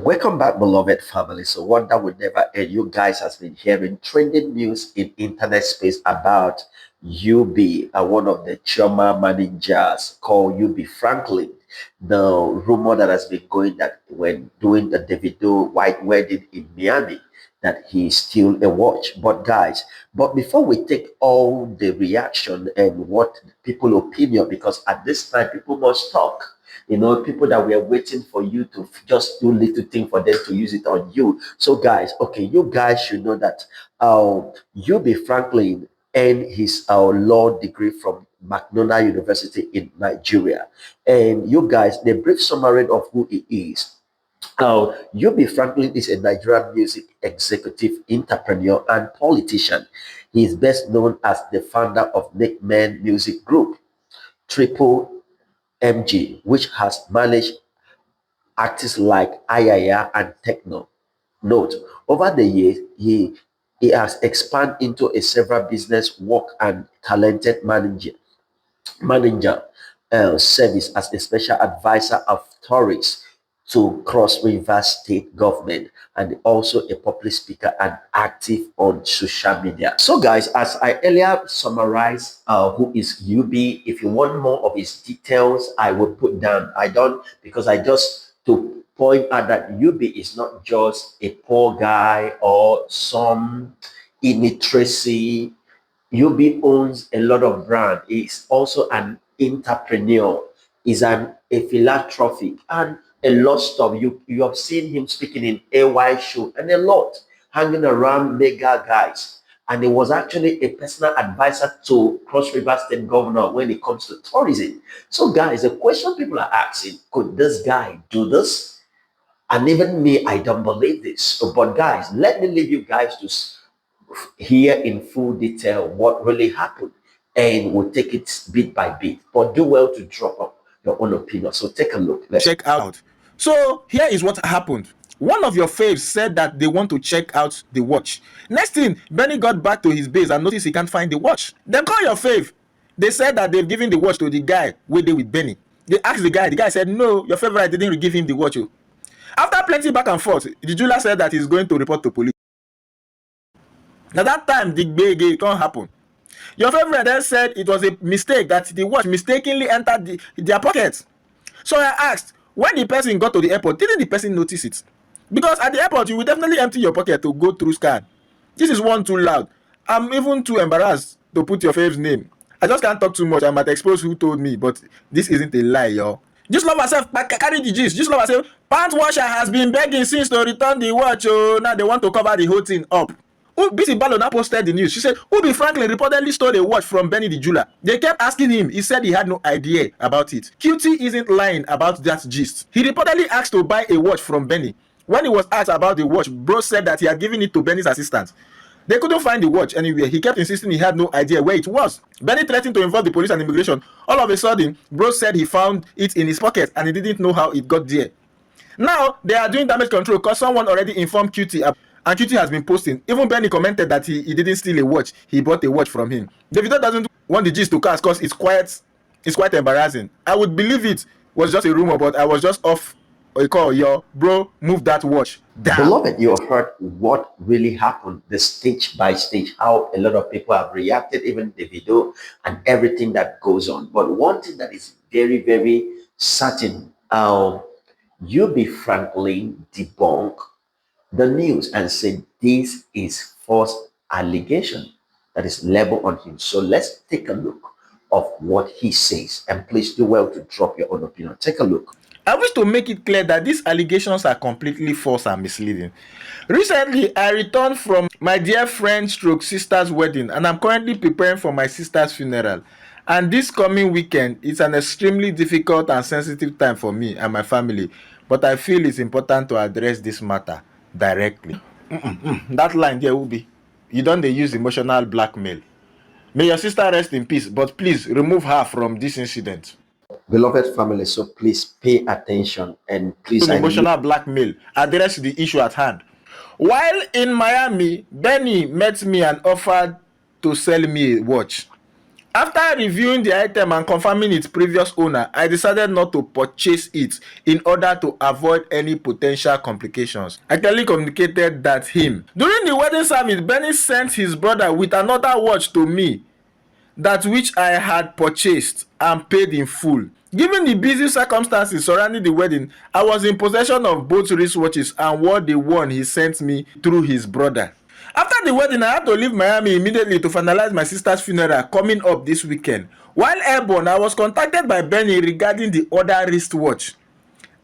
Welcome back, beloved family. So, one that would never end. You guys has been hearing trending news in internet space about UB, one of the Choma managers called Ubi Franklin. The rumor that has been going that when doing the Davido white wedding in Miami, that he stole a watch. But guys, but before we take all the reaction and what people opinion, because at this time people must talk. People that were waiting for you to just do little thing for them to use it on you. So, guys, okay, you guys should know that UB Franklin earned his law degree from McDonald University in Nigeria. And you guys, the brief summary of who he is. UB Franklin is a Nigerian music executive, entrepreneur, and politician. He is best known as the founder of Nick Man Music Group, Triple MG, which has managed artists like Ayaya and Techno. Note, over the years, he has expanded into a several business work and talented manager service as a special advisor of tourists to Cross River State government and also a public speaker and active on social media. So guys, as I earlier summarized who is UB, if you want more of his details, I will put down. I don't, because I just to point out that UB is not just a poor guy or some illiteracy. UB owns a lot of brand. He's also an entrepreneur. He's a philanthropic and a lot of stuff. You have seen him speaking in AY show and a lot hanging around mega guys. And he was actually a personal advisor to Cross River State Governor when it comes to tourism. So, guys, the question people are asking: could this guy do this? And even me, I don't believe this. But guys, let me leave you guys to hear in full detail what really happened, and we'll take it bit by bit. But do well to drop up your own opinion. So take a look. Let's check out. So here is what happened. One of your faves said that they want to check out the watch. Next thing, Benny got back to his base and noticed he can't find the watch. Then call your fave. They said that they've given the watch to the guy waiting with Benny. They asked the guy said, no, your favorite didn't give him the watch. After plenty back and forth, the jeweler said that he's going to report to police. Now that time, the big can't happen. Your favorite then said it was a mistake, that the watch mistakenly entered their pockets. So I asked, when the person got to the airport, didn't the person notice it? Because at the airport, you will definitely empty your pocket to go through scan. This is one too loud. I'm even too embarrassed to put your fave's name. I just can't talk too much. I might expose who told me, but this isn't a lie, y'all. Just love herself, carry the gist. Just love herself. Pant washer has been begging since to return the watch. Oh, now they want to cover the whole thing up. BC Ballo now posted the news. She said, Ubi Franklin reportedly stole a watch from Benny the jeweler. They kept asking him. He said he had no idea about it. QT isn't lying about that gist. He reportedly asked to buy a watch from Benny. When he was asked about the watch, Bro said that he had given it to Benny's assistant. They couldn't find the watch anywhere. He kept insisting he had no idea where it was. Benny threatened to involve the police and immigration. All of a sudden, Bro said he found it in his pocket and he didn't know how it got there. Now, they are doing damage control because someone already informed QT. And QT has been posting. Even Benny commented that he didn't steal a watch. He bought a watch from him. Davido doesn't want the gist to cast because it's quite embarrassing. I would believe it was just a rumor, but I was just off a call. Yo, bro, move that watch down. Beloved, you have heard what really happened, the stage by stage, how a lot of people have reacted, even the video and everything that goes on. But one thing that is very, very certain, UB Franklin debunked the news and said this is false allegation that is leveled on him. So let's take a look of what he says, and please do well to drop your own opinion. Take a look. I wish to make it clear that these allegations are completely false and misleading. Recently, I returned from my dear friend stroke sister's wedding, and I'm currently preparing for my sister's funeral. And this coming weekend is an extremely difficult and sensitive time for me and my family, but I feel it's important to address this matter directly. That line there will be, you don't use emotional blackmail. May your sister rest in peace, but please remove her from this incident. Beloved family, so please pay attention and please Emotional blackmail. Address the issue at hand. While in Miami, Benny met me and offered to sell me a watch. After reviewing the item and confirming its previous owner, I decided not to purchase it in order to avoid any potential complications. I clearly communicated that him. During the wedding service, Benny sent his brother with another watch to me, that which I had purchased and paid in full. Given the busy circumstances surrounding the wedding, I was in possession of both wristwatches and wore the one he sent me through his brother. After the wedding, I had to leave Miami immediately to finalize my sister's funeral coming up this weekend. While airborne, I was contacted by Benny regarding the other wristwatch.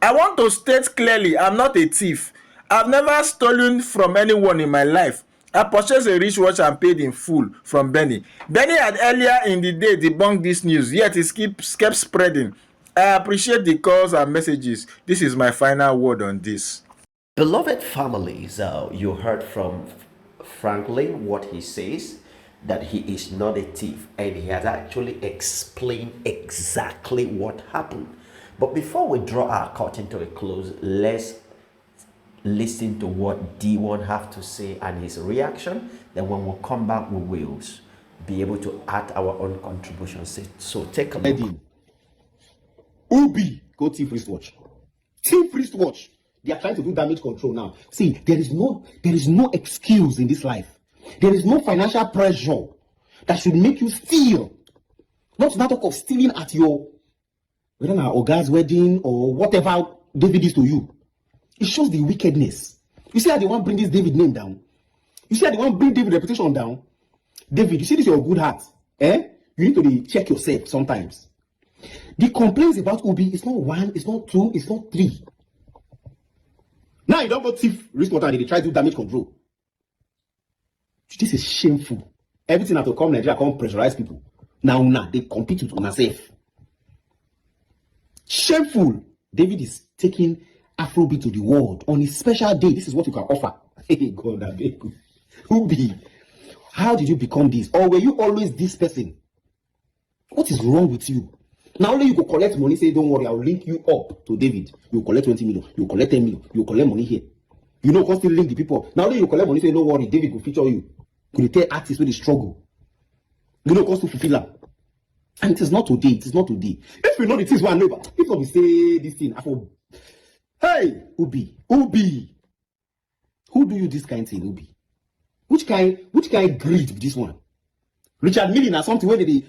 I want to state clearly, I'm not a thief. I've never stolen from anyone in my life. I purchased a wristwatch and paid in full from Benny. Benny had earlier in the day debunked this news, yet it kept spreading. I appreciate the calls and messages. This is my final word on this. Beloved families, you heard from Franklin what he says, that he is not a thief, and he has actually explained exactly what happened. But before we draw our curtain to a close, let's listen to what D1 have to say and his reaction. Then when we come back, we will be able to add our own contributions. So take a look. Ubi go thief wristwatch. Thief wristwatch. They are trying to do damage control now. See, there is no excuse in this life. There is no financial pressure that should make you steal. Not to talk of stealing at your, whether now Oga's wedding or whatever David is to you. It shows the wickedness. You see how they want to bring this David name down? You see how they want to bring David reputation down? David, you see this your good heart. You need to check yourself sometimes. The complaints about Ubi is not one, it's not two, it's not three. Now you don't go thief wristwatch and they try to do damage control. This is shameful. Everything have to come Nigeria, come pressurize people. Now they compete with themselves. Shameful. David is taking Afrobeat to the world on his special day. This is what you can offer. Hey God, I beg you. Ubi, how did you become this? Or were you always this person? What is wrong with you? Now only you go collect money, say don't worry, I'll link you up to David. You collect 20 million, you collect 10 million, you collect money here. You know, constantly link the people. Now only you collect money, say don't worry, David will feature you. Could tell artists where they struggle? You know, constantly fulfill them. And it is not today, it is not today. If you know the things one know, but if we say this thing, I thought, hey, Ubi, who do you this kind of thing, Ubi? Which kind greed this one? Richard Milling or something where they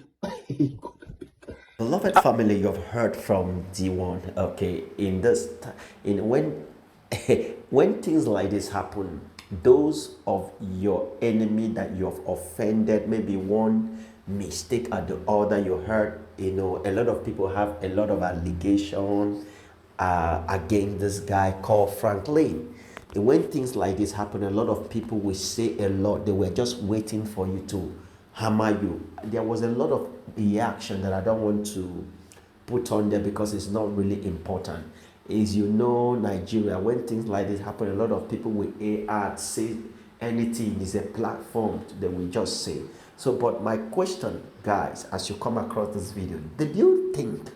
Beloved family, you've heard from D1. Okay, when things like this happen, those of your enemy that you have offended, maybe one mistake at the other, you heard, a lot of people have a lot of allegation against this guy called Franklin. And when things like this happen, a lot of people will say a lot. They were just waiting for you to hammer you. There was a lot of reaction that I don't want to put on there because it's not really important. Is Nigeria, when things like this happen, a lot of people will say anything. Is a platform they will just say. So, but my question, guys, as you come across this video, did you think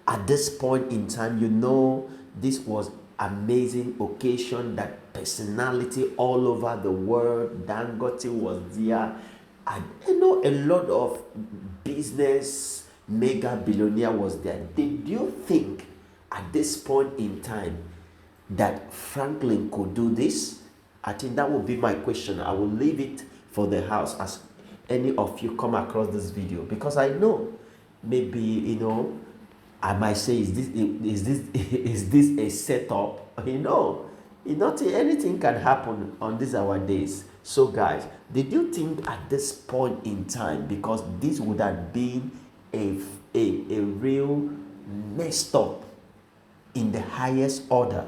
at this point in time, this was amazing occasion, that personality all over the world, Dangote was there, and a lot of business mega billionaire was there. Did you think at this point in time that Franklin could do this? I think that would be my question. I will leave it for the house as any of you come across this video, because I know maybe I might say, is this a setup? Anything can happen on these our days. So guys, did you think at this point in time, because this would have been a real messed up in the highest order,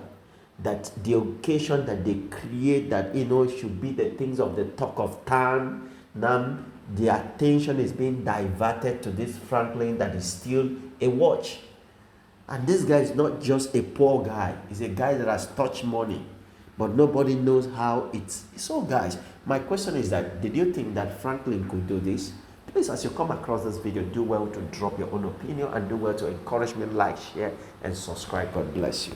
that the occasion that they create, that should be the things of the talk of town, now the attention is being diverted to this Franklin that is still a watch. And this guy is not just a poor guy, he's a guy that has touched money, but nobody knows how it's. So guys, my question is that, did you think that Franklin could do this? Please, as you come across this video, do well to drop your own opinion, and do well to encourage me, like, share, and subscribe. God bless you.